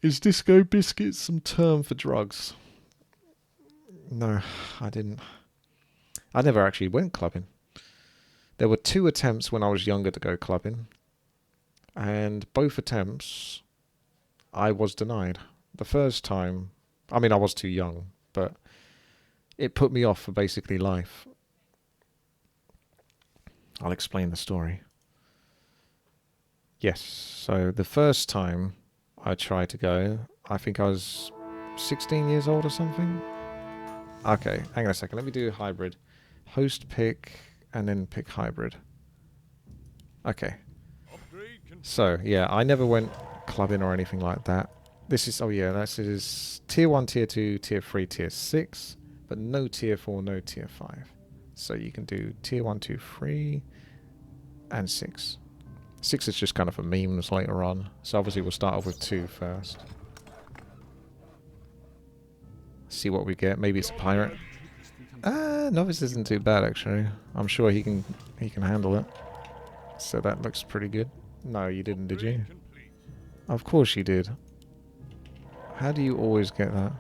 Is Disco Biscuits some term for drugs? No, I didn't. I never actually went clubbing. There were 2 attempts when I was younger to go clubbing, and both attempts I was denied. The first time, I mean, I was too young, but it put me off for basically life. I'll explain the story. Yes, so the first time I tried to go, I think I was 16 years old or something. Okay, hang on a second. Let me do hybrid. Host pick, and then pick hybrid. Okay. So, yeah, I never went clubbing or anything like that. This is, oh yeah, this is tier 1, tier 2, tier 3, tier 6, but no tier 4, no tier 5. So you can do tier 1, 2, 3, and 6. 6 is just kind of for memes later on. So obviously we'll start off with 2 first. See what we get. Maybe it's a pirate. Novice isn't too bad actually. I'm sure he can handle it. So that looks pretty good. No, you didn't, did you? Of course you did. How do you always get that?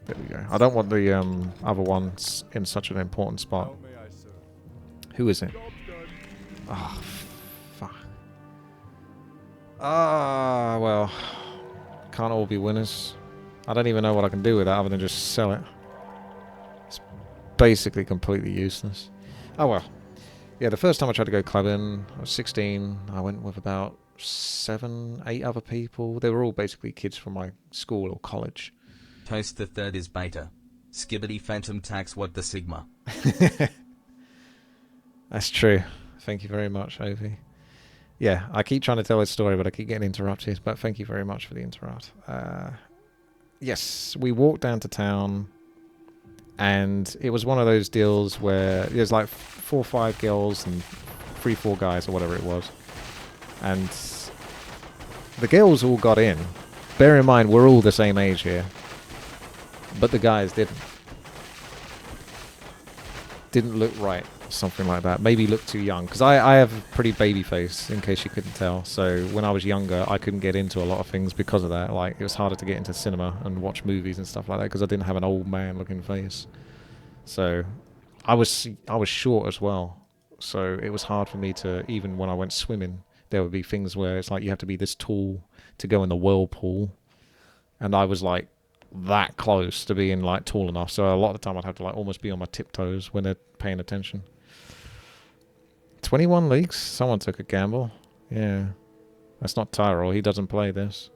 There we go. I don't want the other ones in such an important spot. Who is it? Oh, fuck. Ah, well. Can't all be winners. I don't even know what I can do with that other than just sell it. It's basically completely useless. Oh well. Yeah, the first time I tried to go clubbing, I was 16. I went with about 7, 8 other people. They were all basically kids from my school or college. Toast the third is beta. Skibbity phantom tax what the sigma. That's true. Thank you very much, Ovi. Yeah, I keep trying to tell this story, but I keep getting interrupted. But thank you very much for the interrupt. Yes, we walked down to town, and it was one of those deals where there's like 4 or 5 girls and 3, 4 guys or whatever it was. And the girls all got in. Bear in mind, we're all the same age here. But the guys didn't look right. Something like that. Maybe look too young. Because I have a pretty baby face, in case you couldn't tell. So when I was younger, I couldn't get into a lot of things because of that. Like, it was harder to get into cinema and watch movies and stuff like that because I didn't have an old man looking face. So I was short as well. So it was hard for me to, even when I went swimming, there would be things where it's like you have to be this tall to go in the whirlpool. And I was like that close to being like tall enough. So a lot of the time I'd have to like almost be on my tiptoes when they're paying attention. 21 leagues? Someone took a gamble. Yeah. That's not Tyrell. He doesn't play this.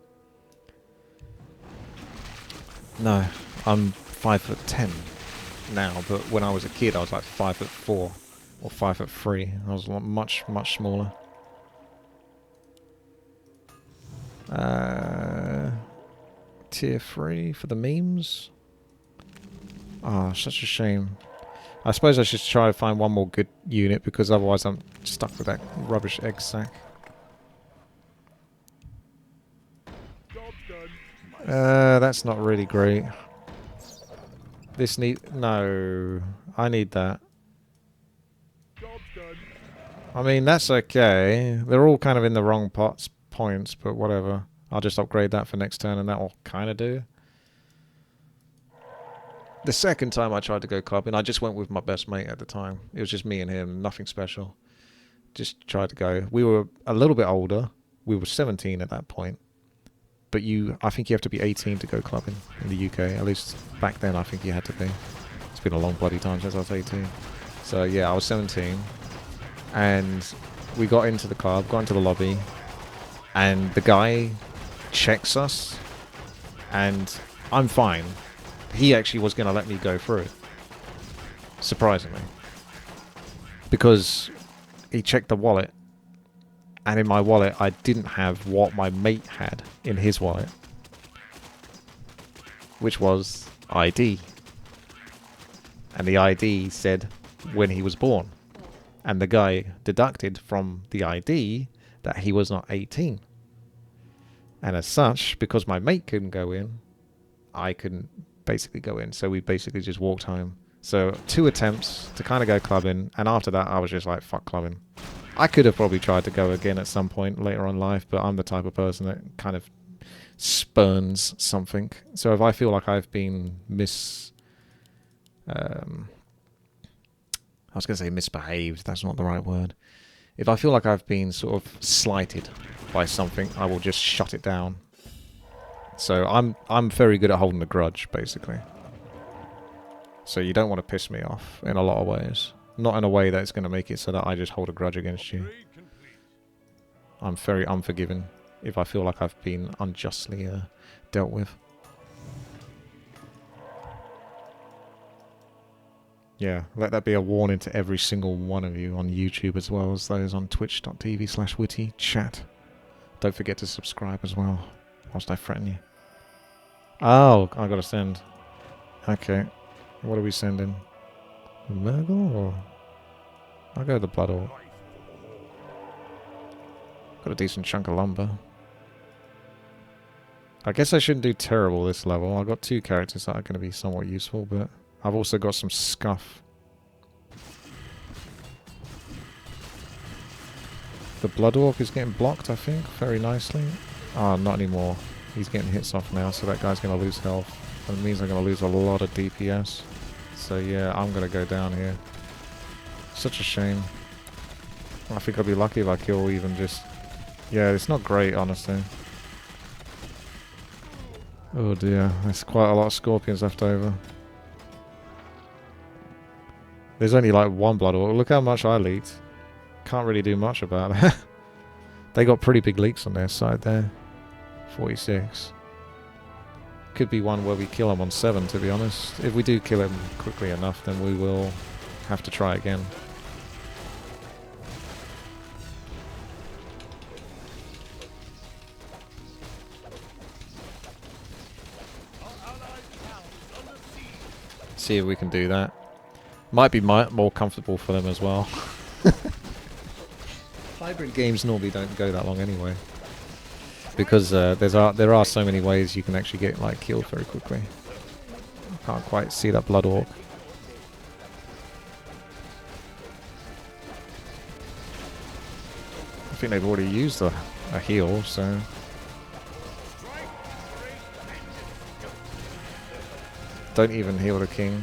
No. I'm 5'10" now, but when I was a kid, I was like 5'4" or 5'3". I was much, much smaller. Tier 3 for the memes. Ah, such a shame. I suppose I should try to find one more good unit because otherwise I'm stuck with that rubbish egg sack. That's not really great. This no, I need that. I mean, that's okay. They're all kind of in the wrong points, but whatever. I'll just upgrade that for next turn and that will kind of do. The second time I tried to go clubbing, I just went with my best mate at the time. It was just me and him, nothing special. Just tried to go. We were a little bit older. We were 17 at that point. But I think you have to be 18 to go clubbing in the UK. At least back then I think you had to be. It's been a long bloody time since I was 18. So yeah, I was 17. And we got into the club, got into the lobby. And the guy checks us. And I'm fine. He actually was going to let me go through. Surprisingly. Because he checked the wallet. And in my wallet, I didn't have what my mate had in his wallet. Which was ID. And the ID said when he was born. And the guy deducted from the ID that he was not 18. And as such, because my mate couldn't go in, I couldn't basically go in. So we basically just walked home. So 2 attempts to kind of go clubbing, and after that I was just like, fuck clubbing. I could have probably tried to go again at some point later on in life, but I'm the type of person that kind of spurns something. So if I feel like I've been I was going to say misbehaved, that's not the right word. If I feel like I've been sort of slighted by something, I will just shut it down. So I'm very good at holding a grudge, basically. So you don't want to piss me off in a lot of ways. Not in a way that's going to make it so that I just hold a grudge against you. I'm very unforgiving if I feel like I've been unjustly dealt with. Yeah, let that be a warning to every single one of you on YouTube as well as those on twitch.tv/WTiiChat. Don't forget to subscribe as well, whilst I threaten you. Oh, I gotta send. Okay. What are we sending? Murgle or... I'll go with the Blood Orc. Got a decent chunk of lumber. I guess I shouldn't do terrible this level. I've got 2 characters that are going to be somewhat useful, but I've also got some scuff. The Blood Orc is getting blocked, I think, very nicely. Ah, not anymore. He's getting hits off now, so that guy's going to lose health. And it means I'm going to lose a lot of DPS. So yeah, I'm going to go down here. Such a shame. I think I'll be lucky if I kill even just... Yeah, it's not great, honestly. Oh dear, there's quite a lot of scorpions left over. There's only like 1 Blood Orc. Look how much I leaked. Can't really do much about that. They got pretty big leaks on their side there. 46. Could be one where we kill him on 7, to be honest. If we do kill him quickly enough, then we will have to try again. See if we can do that. Might be more comfortable for them as well. Hybrid games normally don't go that long anyway, because there are so many ways you can actually get like killed very quickly. I can't quite see that Blood Orc. I think they've already used a heal, so... Don't even heal the king.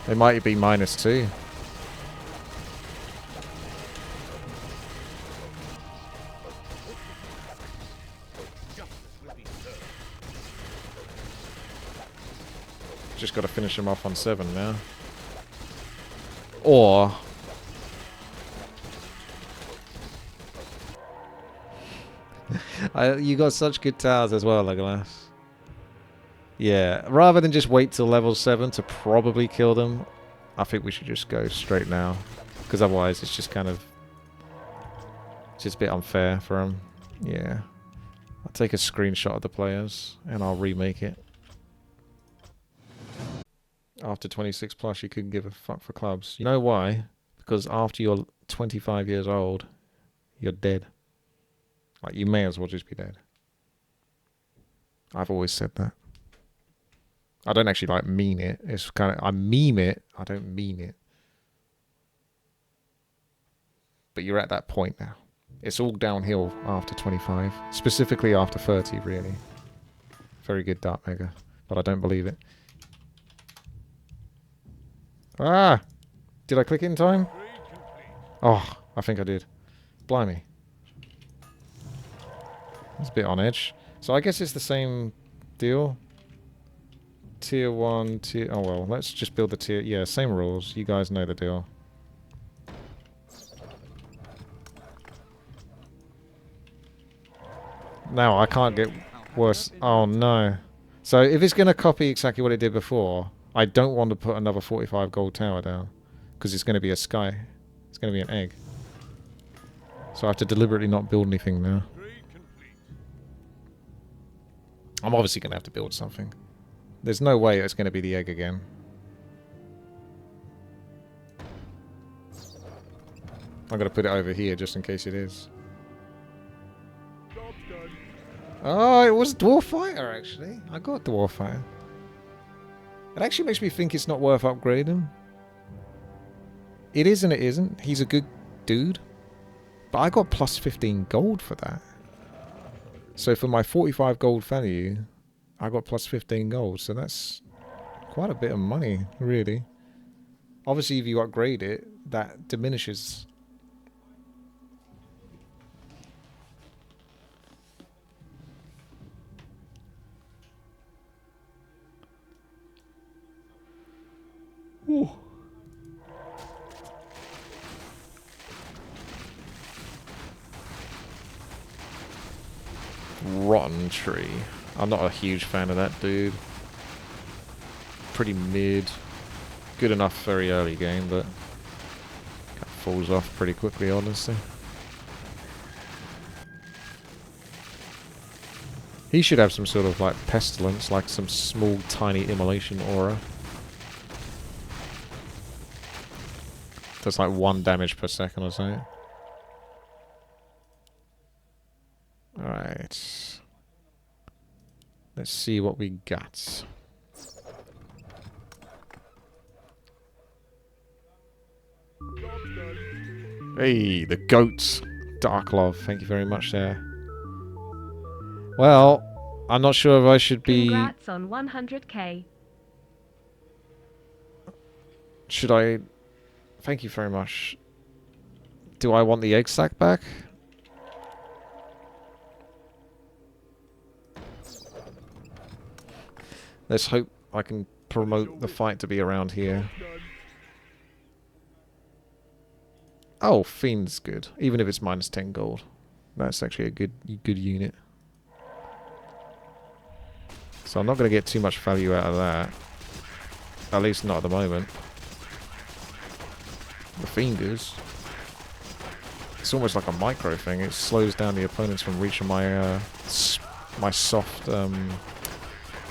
They might be -2. Just got to finish him off on 7 now. Or... you got such good towers as well, Legolas. Yeah, rather than just wait till level 7 to probably kill them, I think we should just go straight now. Because otherwise it's just kind of... It's just a bit unfair for them. Yeah. I'll take a screenshot of the players and I'll remake it. After 26 plus you couldn't give a fuck for clubs. You know why? Because after you're 25 years old, you're dead. Like, you may as well just be dead. I've always said that. I don't actually, like, mean it. It's kind of... I meme it. I don't mean it. But you're at that point now. It's all downhill after 25. Specifically after 30, really. Very good, Dark Mega. But I don't believe it. Ah! Did I click it in time? Oh, I think I did. Blimey. It's a bit on edge. So I guess it's the same deal. Tier 1, tier... Oh well, let's just build the tier... Yeah, same rules. You guys know the deal. Now I can't get worse. Oh no. So if it's going to copy exactly what it did before, I don't want to put another 45 gold tower down. Because it's going to be a sky. It's going to be an egg. So I have to deliberately not build anything now. I'm obviously going to have to build something. There's no way it's going to be the egg again. I'm going to put it over here just in case it is. Oh, it was Dwarf Fighter, actually. I got Dwarf Fighter. It actually makes me think it's not worth upgrading. It is and it isn't. He's a good dude. But I got plus 15 gold for that. So for my 45 gold value, I got plus 15 gold. So that's quite a bit of money, really. Obviously, if you upgrade it, that diminishes. Ooh. Rotten Tree. I'm not a huge fan of that dude. Pretty mid. Good enough very early game, but kind of falls off pretty quickly, honestly. He should have some sort of like pestilence, like some small tiny immolation aura. Does like 1 damage per second or something. Alright. Let's see what we got. Hey, the goats. Dark Love, thank you very much there. Well, I'm not sure if I should be... Congrats on 100k. Should I... Thank you very much. Do I want the egg sack back? Let's hope I can promote the fight to be around here. Oh, Fiend's good. Even if it's minus 10 gold. That's actually a good unit. So I'm not going to get too much value out of that. At least not at the moment. The Fiend is. It's almost like a micro thing. It slows down the opponents from reaching my my soft,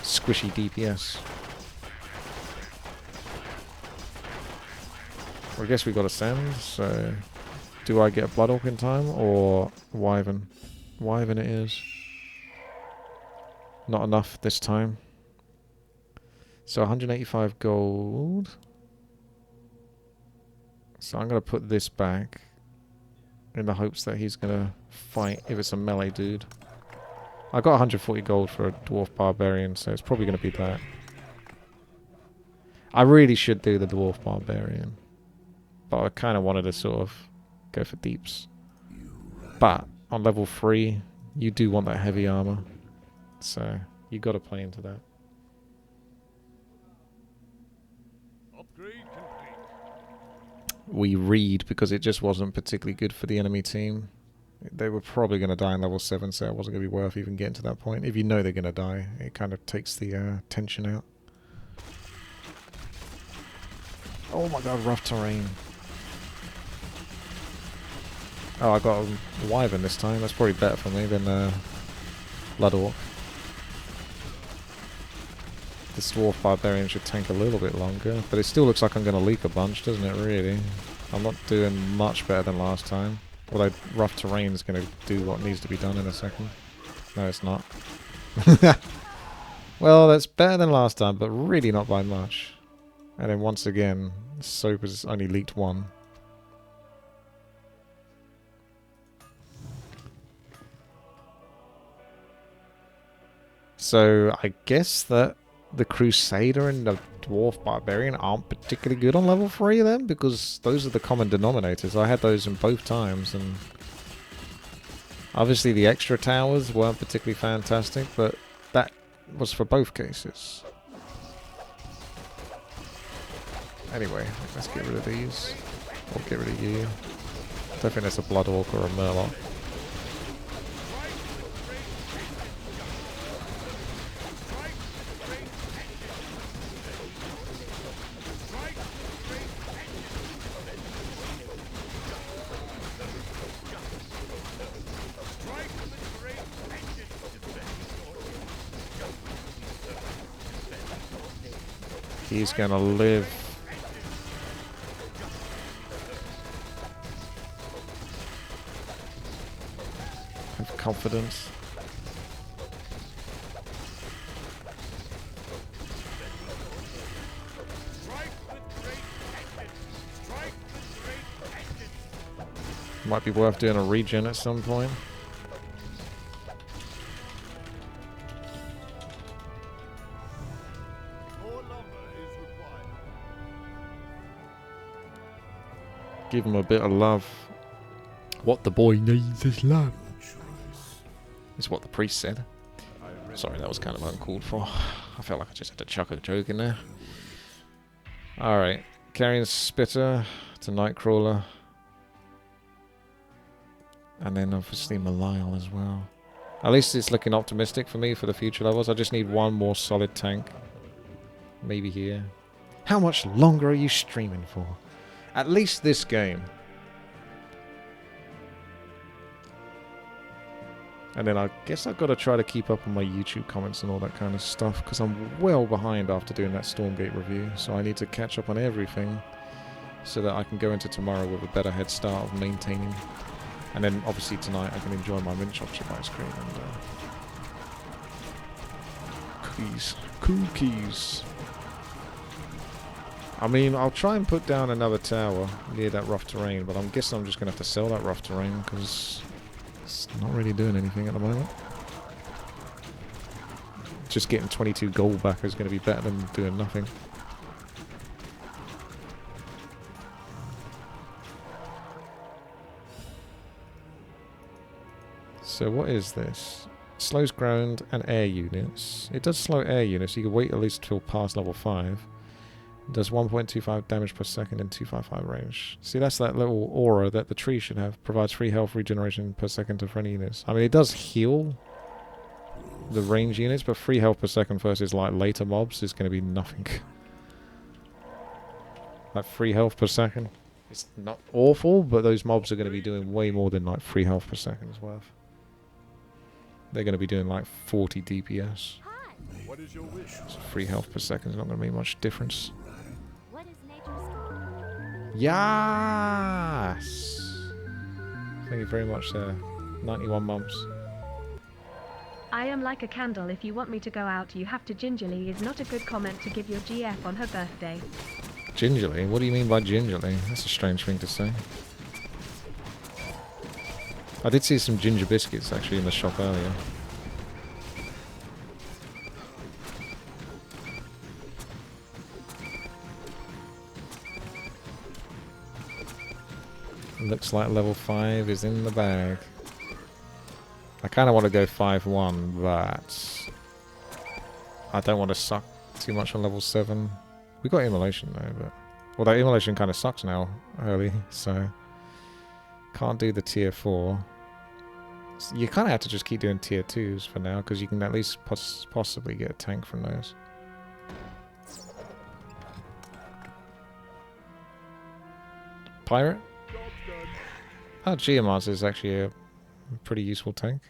squishy DPS. Well, I guess we got a send, so... Do I get Blood Orc in time, or Wyvern? Wyvern it is. Not enough this time. So 185 gold. So I'm going to put this back in the hopes that he's going to fight if it's a melee dude. I got 140 gold for a Dwarf Barbarian, so it's probably going to be that. I really should do the Dwarf Barbarian. But I kind of wanted to sort of go for deeps. But on level 3, you do want that heavy armor. So you got to play into that. We read because it just wasn't particularly good for the enemy team. They were probably going to die in level 7, so it wasn't going to be worth even getting to that point. If you know they're going to die, it kind of takes the tension out. Oh my god, rough terrain. Oh, I got a Wyvern this time. That's probably better for me than Blood Orc. This Dwarf Barbarian should tank a little bit longer, but it still looks like I'm going to leak a bunch, doesn't it, really? I'm not doing much better than last time. Although rough terrain is going to do what needs to be done in a second. No, it's not. Well, that's better than last time, but really not by much. And then once again, Soap has only leaked 1. So I guess that the Crusader and the Dwarf Barbarian aren't particularly good on level 3 then, because those are the common denominators. I had those in both times, and obviously the extra towers weren't particularly fantastic, but that was for both cases. Anyway, let's get rid of these. Or get rid of you. Don't think that's a Blood Orc or a Murloc. He's gonna live. Have confidence. Might be worth doing a regen at some point. Give him a bit of love. What the boy needs is love. Is what the priest said. Sorry, that was kind of uncalled for. I felt like I just had to chuck a joke in there. Alright. Carrying Spitter to Nightcrawler. And then obviously Malile as well. At least it's looking optimistic for me for the future levels. I just need one more solid tank. Maybe here. How much longer are you streaming for? At least this game. And then I guess I've got to try to keep up on my YouTube comments and all that kind of stuff, because I'm well behind after doing that Stormgate review. So I need to catch up on everything so that I can go into tomorrow with a better head start of maintaining. And then obviously tonight I can enjoy my mint chocolate chip ice cream and cookies. I mean, I'll try and put down another tower near that rough terrain, but I'm guessing I'm just going to have to sell that rough terrain because it's not really doing anything at the moment. Just getting 22 gold back is going to be better than doing nothing. So what is this? Slows ground and air units. It does slow air units, so you can wait at least till past level 5. It does 1.25 damage per second and 255 range. See, that's that little aura that the tree should have. Provides free health regeneration per second to friendly units. I mean, it does heal the range units, but free health per second versus like later mobs is going to be nothing. Like free health per second. It's not awful, but those mobs are going to be doing way more than like free health per second is worth. They're going to be doing like 40 DPS. What is your wish? So free health per second is not going to make much difference. What is nature's Yes! Thank you very much, sir. 91 months. I am like a candle. If you want me to go out, you have to gingerly is not a good comment to give your GF on her birthday. Gingerly? What do you mean by gingerly? That's a strange thing to say. I did see some ginger biscuits actually in the shop earlier. Looks like level 5 is in the bag. I kind of want to go 5-1, but I don't want to suck too much on level 7. We got immolation though, but well, that immolation kind of sucks now early, so can't do the tier 4. So you kind of have to just keep doing tier 2s for now, because you can at least possibly get a tank from those. Pirate? Oh, Geomars is actually a pretty useful tank.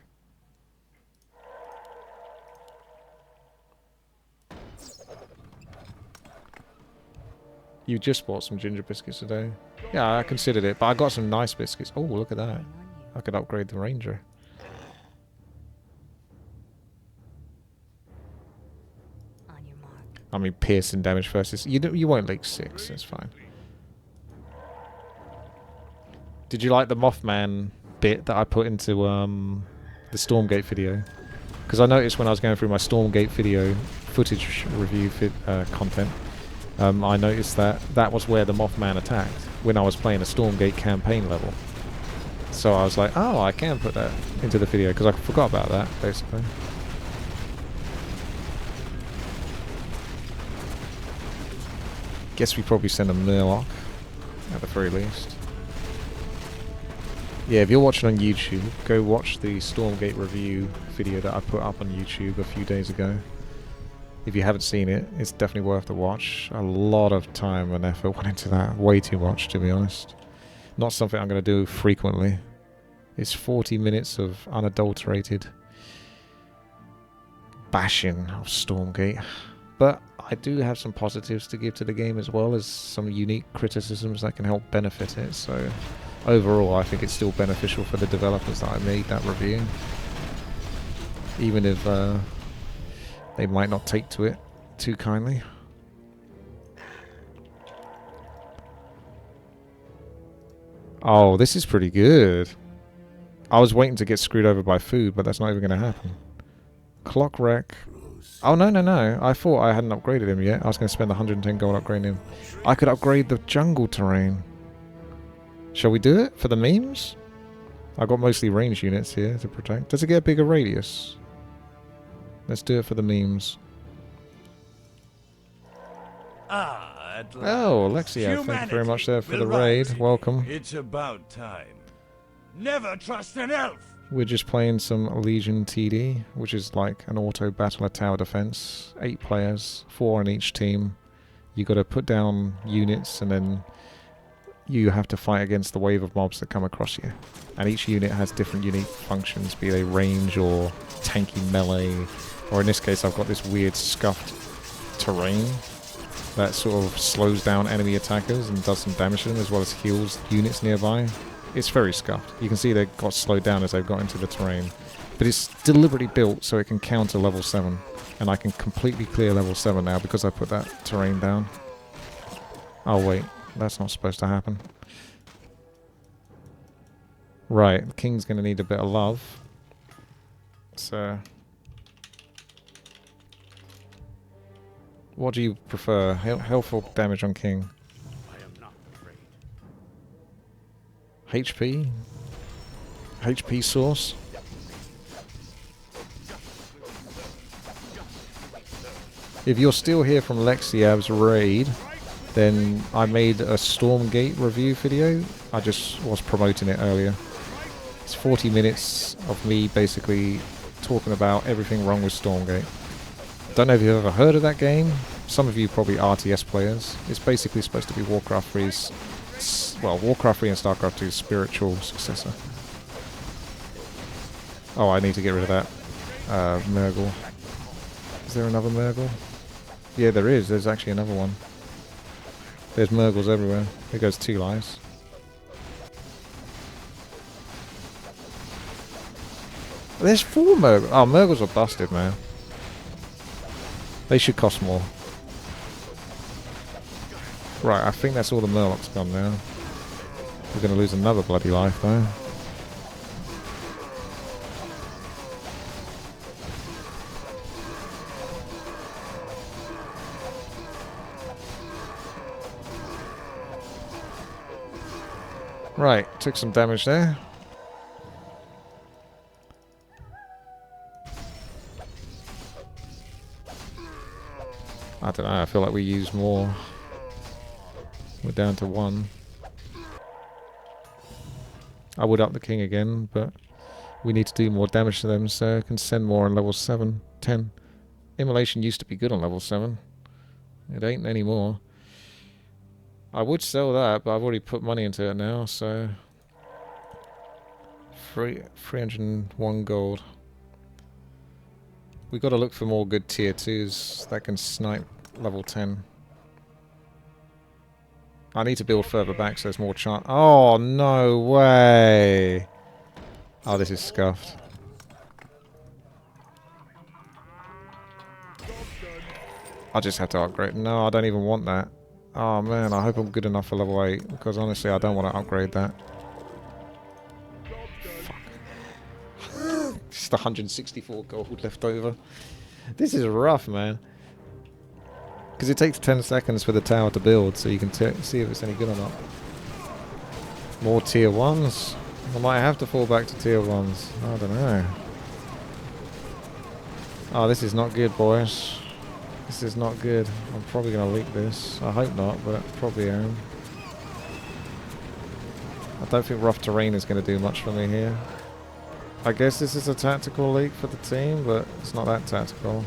You just bought some ginger biscuits today. Yeah, I considered it, but I got some nice biscuits. Oh, look at that. I could upgrade the Ranger. on your mark? I mean, piercing damage versus... You won't leak 6, it's fine. Did you like the Mothman bit that I put into the Stormgate video? Because I noticed when I was going through my Stormgate video footage review content, I noticed that that was where the Mothman attacked when I was playing a Stormgate campaign level. So I was like, oh, I can put that into the video because I forgot about that, basically. Guess we probably send a Murloc at the very least. Yeah, if you're watching on YouTube, go watch the Stormgate review video that I put up on YouTube a few days ago. If you haven't seen it, it's definitely worth the watch. A lot of time and effort went into that. Way too much, to be honest. Not something I'm going to do frequently. It's 40 minutes of unadulterated bashing of Stormgate. But I do have some positives to give to the game as well as some unique criticisms that can help benefit it. So overall, I think it's still beneficial for the developers that I made that review. Even if they might not take to it too kindly. Oh, this is pretty good. I was waiting to get screwed over by food, but that's not even going to happen. Clock wreck. Oh, no, no, no. I thought I hadn't upgraded him yet. I was going to spend 110 gold upgrading him. I could upgrade the jungle terrain. Shall we do it for the memes? I got mostly range units here to protect. Does it get a bigger radius? Let's do it for the memes. Ah, at last. Oh, Alexia, thank you very much there for the raid. Welcome. It's about time. Never trust an elf. We're just playing some Legion TD, which is like an auto battler tower defense. 8 players, 4 on each team. You got to put down units, and then you have to fight against the wave of mobs that come across you. And each unit has different unique functions, be they range or tanky melee, or in this case I've got this weird scuffed terrain that sort of slows down enemy attackers and does some damage to them, as well as heals units nearby. It's very scuffed. You can see they got slowed down as they've got into the terrain. But it's deliberately built so it can counter level 7. And I can completely clear level 7 now because I put that terrain down. Oh wait, that's not supposed to happen. Right, the king's going to need a bit of love. So... what do you prefer? Health or damage on king? I am not afraid. HP? HP source? If you're still here from Lexiav's raid, then I made a Stormgate review video. I just was promoting it earlier. It's 40 minutes of me basically talking about everything wrong with Stormgate. Don't know if you've ever heard of that game. Some of you probably RTS players. It's basically supposed to be Warcraft 3's... well, Warcraft 3 and StarCraft 2's spiritual successor. Oh, I need to get rid of that Murgle. Is there another Murgle? Yeah, there is. There's actually another one. There's Murgles everywhere. Here goes 2 lives. There's 4 Murgles. Oh, Murgles are busted, man. They should cost more. Right, I think that's all the Murlocs gone now. We're going to lose another bloody life, though. Right, took some damage there. I don't know, I feel like we use more. We're down to 1. I would up the king again, but we need to do more damage to them, so I can send more on level 7, 10. Immolation used to be good on level 7. It ain't anymore. I would sell that, but I've already put money into it now, so... 301 gold. We got to look for more good tier 2s that can snipe level 10. I need to build further back so there's more chance. Oh, no way! Oh, this is scuffed. I just have to upgrade. No, I don't even want that. Oh man, I hope I'm good enough for level 8, because honestly I don't want to upgrade that. Fuck. Just 164 gold left over. This is rough, man. Because it takes 10 seconds for the tower to build, so you can see if it's any good or not. More tier 1s? I might have to fall back to tier 1s. I don't know. Oh, this is not good, boys. This is not good. I'm probably going to leak this. I hope not, but probably am. I don't think rough terrain is going to do much for me here. I guess this is a tactical leak for the team, but it's not that tactical.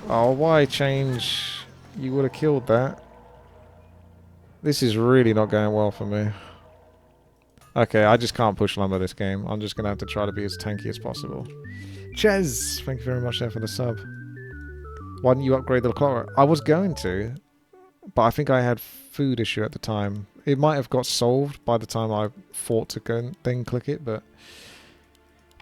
Oh, why change? You would have killed that. This is really not going well for me. Okay, I just can't push lumber this game. I'm just going to have to try to be as tanky as possible. Ches, thank you very much there for the sub. Why didn't you upgrade the clock? I was going to, but I think I had food issue at the time. It might have got solved by the time I thought to go and then click it, but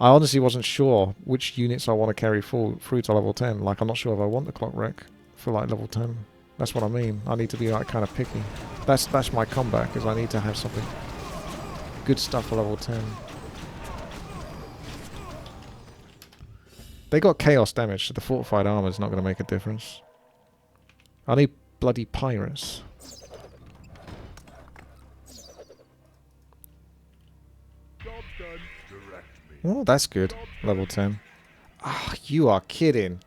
I honestly wasn't sure which units I want to carry through to level 10. Like, I'm not sure if I want the clock wreck for like level 10. That's what I mean. I need to be like kind of picky. That's my comeback, is I need to have something good stuff for level 10. They got chaos damage, so the fortified armor is not going to make a difference. I need bloody pirates. Oh, that's good. Level 10. Ah, oh, you are kidding.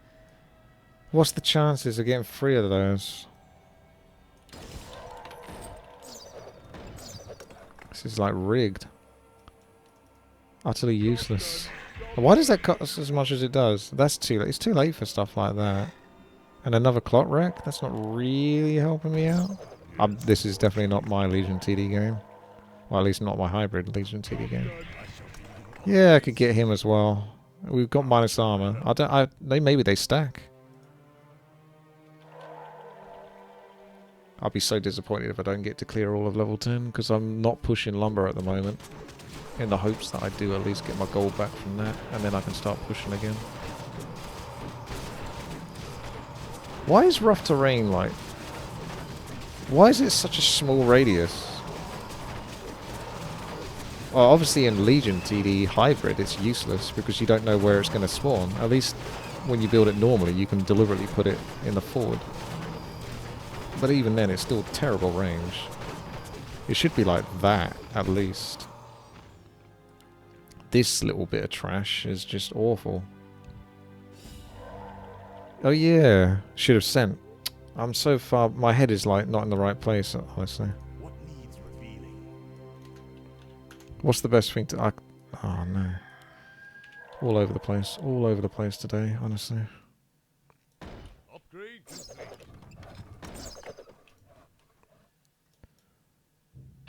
What's the chances of getting 3 of those? This is like rigged. Utterly useless. Why does that cost as much as it does? That's too late. It's too late for stuff like that. And another clock wreck? That's not really helping me out. This is definitely not my Legion TD game. Well, at least not my hybrid Legion TD game. Yeah, I could get him as well. We've got minus armor. Maybe they stack. I'll be so disappointed if I don't get to clear all of level 10, because I'm not pushing lumber at the moment. In the hopes that I do at least get my gold back from that, and then I can start pushing again. Why is rough terrain like... Why is it such a small radius? Well, obviously in Legion TD hybrid it's useless because you don't know where it's going to spawn. At least when you build it normally you can deliberately put it in the forward. But even then it's still terrible range. It should be like that at least. This little bit of trash is just awful. Oh yeah, should have sent. I'm so far, my head is like not in the right place, honestly. What needs revealing? What's the best thing to... oh no. All over the place. All over the place today, honestly. Upgrade complete.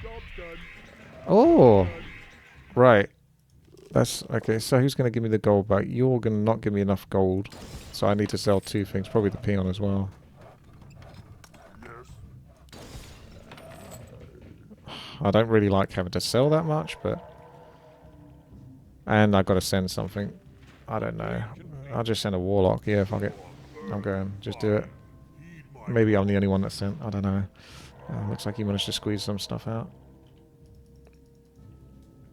Job done. Oh! Right. That's... okay, so who's going to give me the gold back? You're going to not give me enough gold. So I need to sell 2 things. Probably the peon as well. I don't really like having to sell that much, but... and I've got to send something. I don't know. I'll just send a warlock. Yeah, fuck it. I'm going. Just do it. Maybe I'm the only one that sent. I don't know. Looks like he managed to squeeze some stuff out.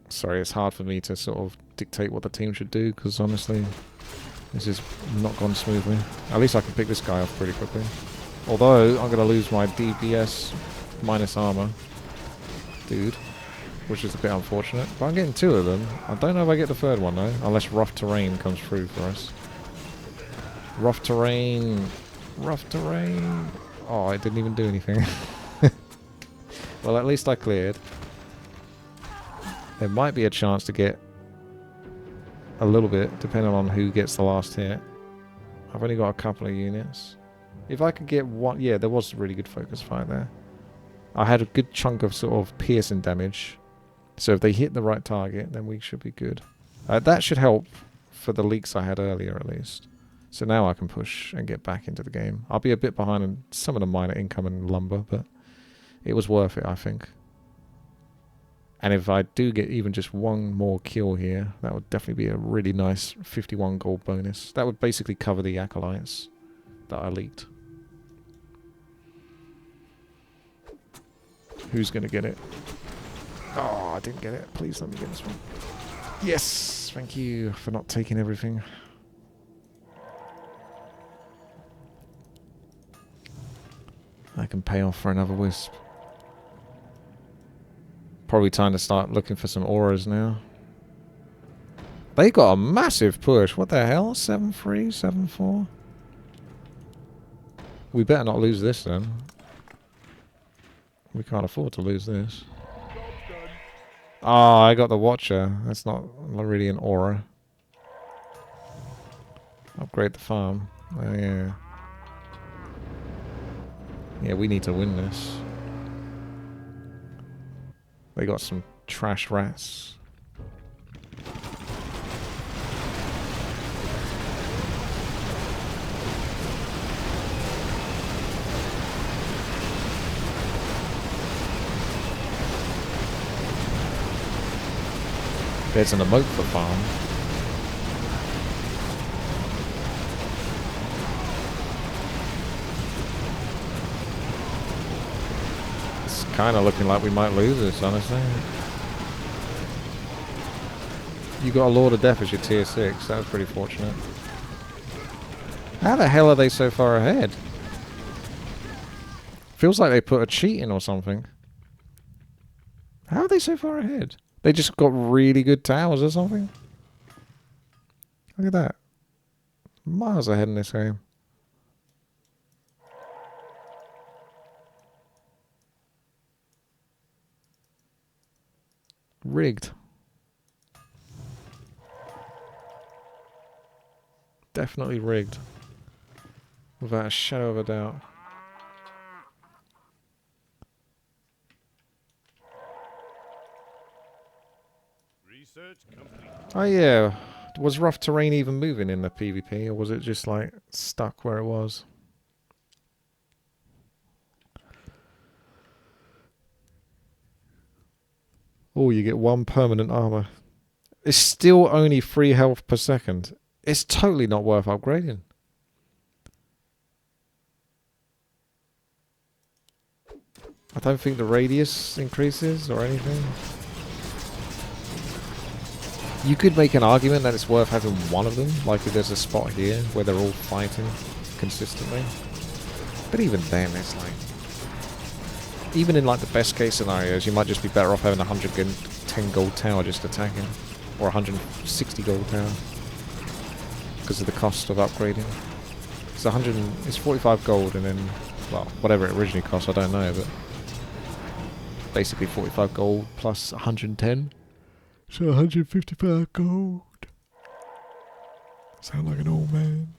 Sorry, it's hard for me to sort of dictate what the team should do, because honestly, this has not gone smoothly. At least I can pick this guy off pretty quickly. Although, I'm going to lose my DPS minus armor dude, which is a bit unfortunate. But I'm getting 2 of them. I don't know if I get the 3rd one though, unless rough terrain comes through for us. Rough terrain. Rough terrain. Oh, it didn't even do anything. Well, at least I cleared. There might be a chance to get a little bit, depending on who gets the last hit. I've only got a couple of units. If I could get one... yeah, there was a really good focus fight there. I had a good chunk of sort of piercing damage. So if they hit the right target, then we should be good. That should help for the leaks I had earlier, at least. So now I can push and get back into the game. I'll be a bit behind on some of the minor income and lumber, but it was worth it, I think. And if I do get even just 1 more kill here, that would definitely be a really nice 51 gold bonus. That would basically cover the acolytes that I leaked. Who's going to get it? Oh, I didn't get it. Please let me get this one. Yes! Thank you for not taking everything. I can pay off for another wisp. Probably time to start looking for some auras now. They got a massive push. What the hell? 7-3? 7-4? We better not lose this then. We can't afford to lose this. Oh, I got the Watcher. That's not really an aura. Upgrade the farm. Oh, yeah. Yeah, we need to win this. They got some trash rats. There's an emote for farm. kind of looking like we might lose this, honestly. You got a Lord of Death as your tier 6. That was pretty fortunate. How the hell are they so far ahead? Feels like they put a cheat in or something. How are they so far ahead? They just got really good towers or something? Look at that. Miles ahead in this game. Rigged. Definitely rigged. Without a shadow of a doubt. Research complete. Oh yeah. Was rough terrain even moving in the PvP, or was it just like stuck where it was? Oh, you get 1 permanent armor. It's still only 3 health per second. It's totally not worth upgrading. I don't think the radius increases or anything. You could make an argument that it's worth having one of them, like if there's a spot here where they're all fighting consistently. But even then, it's like... Even in like the best case scenarios, you might just be better off having a 110 gold tower just attacking. Or 160 gold tower. Because of the cost of upgrading. It's 45 gold and then, well, whatever it originally cost, I don't know, but basically 45 gold plus 110. So 155 gold. Sound like an old man.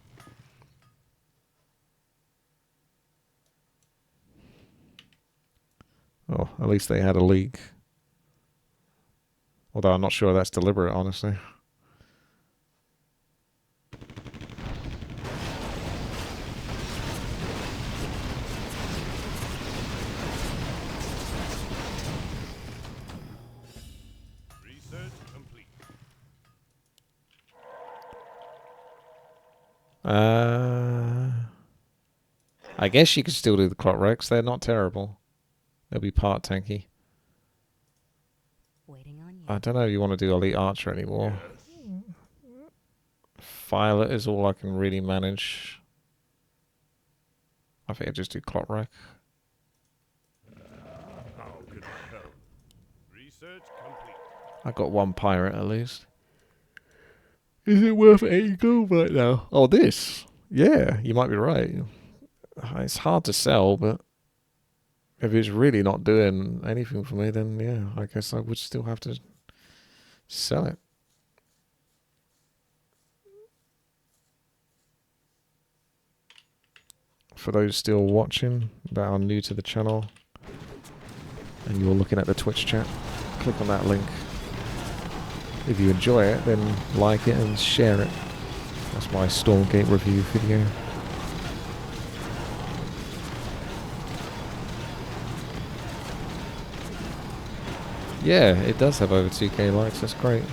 Oh, at least they had a leak. Although I'm not sure that's deliberate, honestly. Research complete. I guess you could still do the clock wrecks. They're not terrible. They'll be part tanky. Waiting on you. I don't know if you want to do Elite Archer anymore. Violet is all I can really manage. I think I just do clock wreck. How can I help? Research complete. I got 1 pirate at least. Is it worth 80 gold right now? Oh, this? Yeah, you might be right. It's hard to sell, but if it's really not doing anything for me, then yeah, I guess I would still have to sell it. For those still watching that are new to the channel and you're looking at the Twitch chat, click on that link. If you enjoy it, then like it and share it. That's my Stormgate review video. Yeah, it does have over 2k likes, that's great.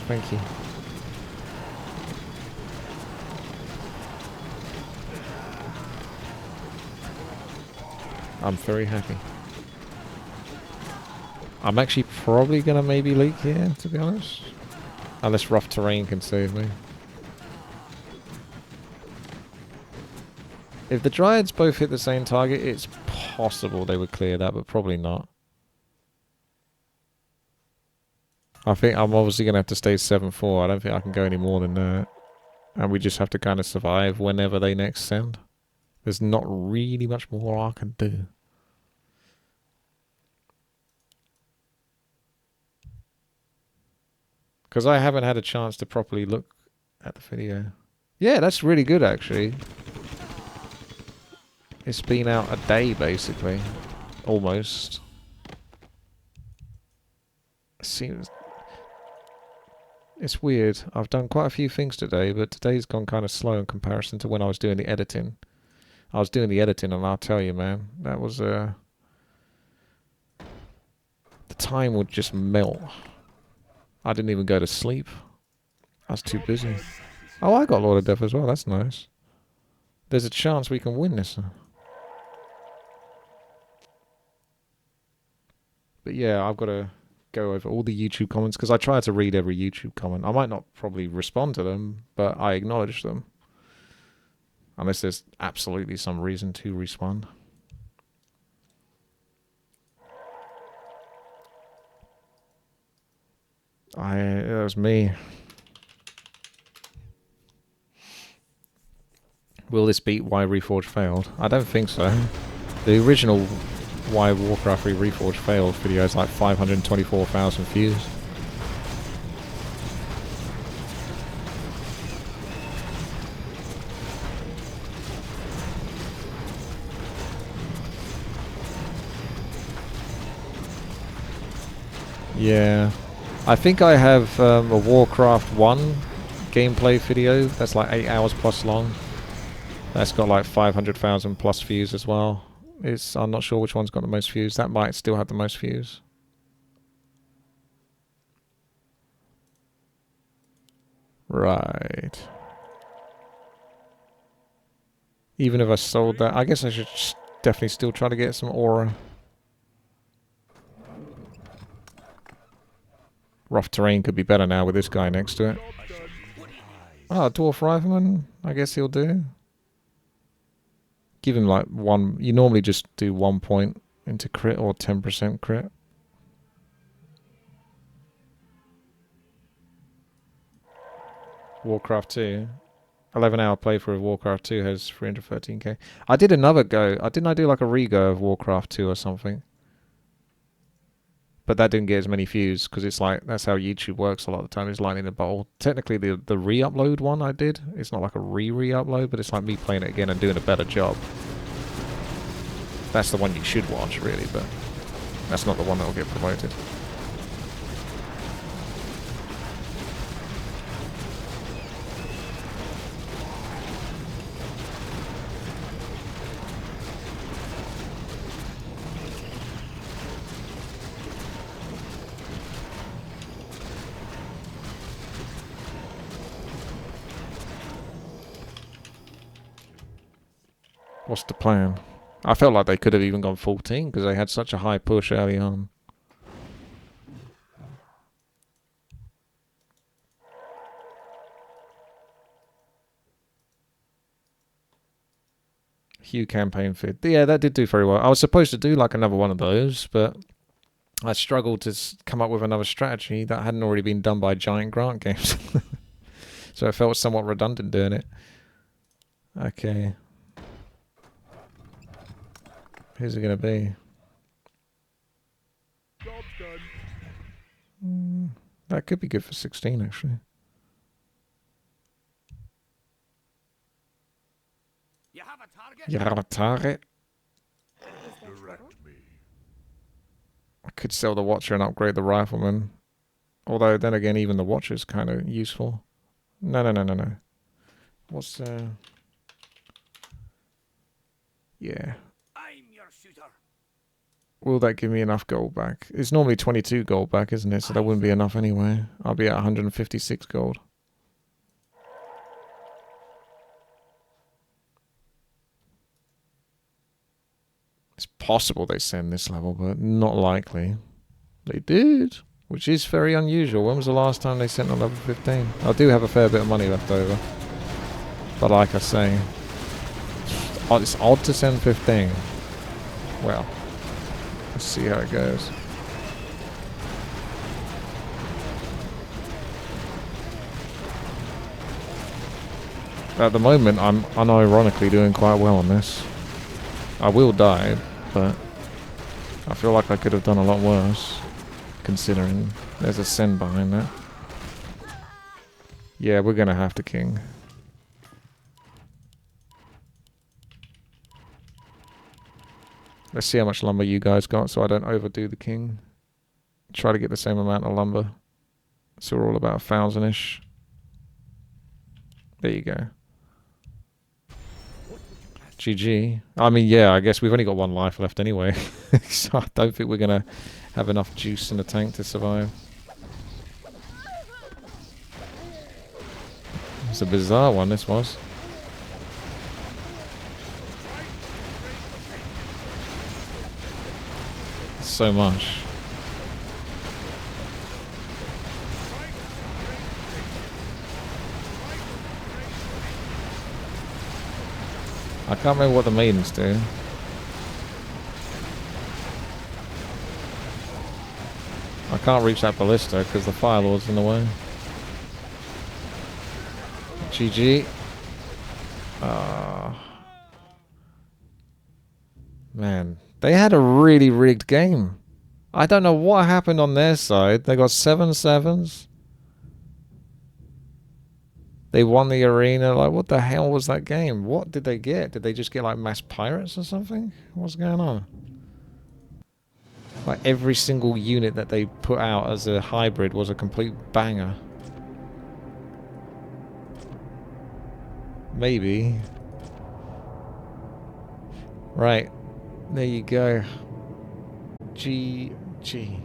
Thank you. I'm very happy. I'm actually probably going to maybe leak here, to be honest. Unless rough terrain can save me. If the Dryads both hit the same target, it's possible they would clear that, but probably not. I think I'm obviously going to have to stay 7-4. I don't think I can go any more than that. And we just have to kind of survive whenever they next send. There's not really much more I can do. Because I haven't had a chance to properly look at the video. Yeah, that's really good actually. It's been out a day basically. Almost. Seems... It's weird. I've done quite a few things today, but today's gone kind of slow in comparison to when I was doing the editing. I was doing the editing and I'll tell you, man, that was the time would just melt. I didn't even go to sleep. I was too busy. Oh, I got Lord of Death as well. That's nice. There's a chance we can win this. But yeah, I've got to go over all the YouTube comments because I try to read every YouTube comment. I might not probably respond to them, but I acknowledge them. Unless there's absolutely some reason to respond. That was me. Will this beat why Reforged failed? I don't think so. The original why Warcraft 3 Reforged failed video is like 524,000 views. Yeah. I think I have a Warcraft 1 gameplay video that's like 8 hours plus long. That's got like 500,000 plus views as well. I'm not sure which one's got the most views. That might still have the most views. Right. Even if I sold that, I guess I should definitely still try to get some aura. Rough terrain could be better now with this guy next to it. Ah, Dwarf Rifleman. I guess he'll do. Give him like 1. You normally just do 1 point into crit or 10% crit. Warcraft 2. 11-hour playthrough of Warcraft 2 has 313k. I did another go. Didn't I do like a re-go of Warcraft 2 or something? But that didn't get as many views because it's like, that's how YouTube works a lot of the time. It's lightning in a bottle. Technically, the re-upload one I did, it's not like a re-upload, but it's like me playing it again and doing a better job. That's the one you should watch, really, but that's not the one that will get promoted. What's the plan? I felt like they could have even gone 14 because they had such a high push early on. Hue campaign fit. Yeah, that did do very well. I was supposed to do like another one of those, but I struggled to come up with another strategy that hadn't already been done by Giant Grant Games. So I felt somewhat redundant doing it. Okay. Who's it going to be? Job's done. That could be good for 16, actually. You have a target? You have a target? Direct me. I could sell the Watcher and upgrade the Rifleman. Although, then again, even the Watcher's kind of useful. No. What's, yeah. I'm your shooter. Will that give me enough gold back? It's normally 22 gold back, isn't it? So that wouldn't be enough anyway. I'll be at 156 gold. It's possible they send this level, but not likely. They did, which is very unusual. When was the last time they sent on level 15? I do have a fair bit of money left over. But like I say, it's odd to send 15. Well, let's see how it goes. At the moment, I'm unironically doing quite well on this. I will die, but I feel like I could have done a lot worse, considering there's a send behind that. Yeah, we're gonna have to king. Let's see how much lumber you guys got so I don't overdo the king. Try to get the same amount of lumber. So we're all about 1,000-ish. There you go. GG. I mean, yeah, I guess we've only got 1 life left anyway. So I don't think we're going to have enough juice in the tank to survive. It's a bizarre one, this was. So much. I can't remember what the maidens do. I can't reach that ballista because the Fire Lord's in the way. GG. Man, they had a really rigged game. I don't know what happened on their side. They got 7 sevens. They won the arena. Like, what the hell was that game? What did they get? Did they just get like mass pirates or something? What's going on? Like every single unit that they put out as a hybrid was a complete banger. Maybe. Right. There you go. GG.